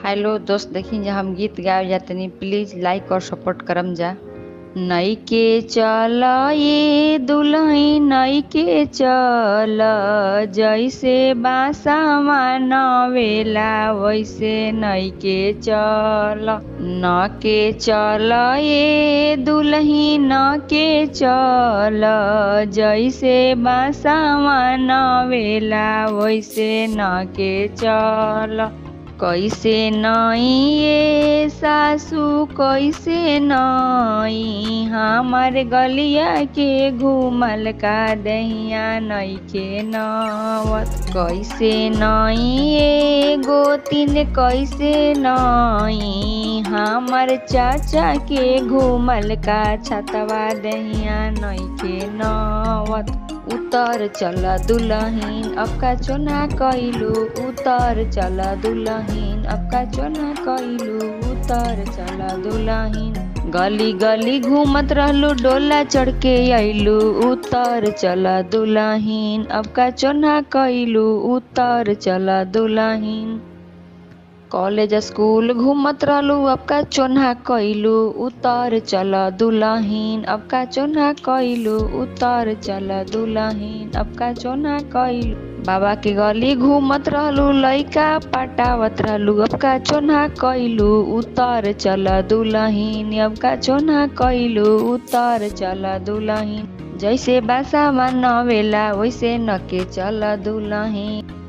Hello दोस्त, देखी जा हम गीत गाए जातनी, प्लीज लाइक और सपोर्ट करम जा। नइके चल ये दुल्हन नइके चल, जैसे बासा नवेला वैसे नइके चल। न के चल ये दुल्हन न के चल, जैसे बासा नवेला वैसे न के चल। कैसे नई ये सासू कैसे नई, हमार गलिया के घूमल का दहिया नइखे नवत। कैसे नई ये गोतिन कैसे नई, हमार चाचा के घूमल का छतवा दहिया नइखे नवत। उतर चल दुल्हन अब का चोना कैलू, उतर चल दुल्हन अब का चोना कैलू, उतर चल दुल्हन। गली गली घूमत रहलू डोला चढ़ के अइलू, उतर चल दुल्हन अब का चोना कैलू, उतर चल दुल्हन। कॉलेज स्कूल घूमत रहलू अब का चोन्हा कैलू, उतर चल दुल्हन अब का चोन्हा कैलू, उतर चल दुल्हन अब का चोन्हा कैलू। बाबा के गली घूमत रहलू लइका पटावत रहलू अब का चोन्हा कैलू, उतर चल दुल्हन अब का चोन्हा कैलू, उतर चल दुल्हन। जैसे बासा नवेला वैसे नके चल दुल्हन।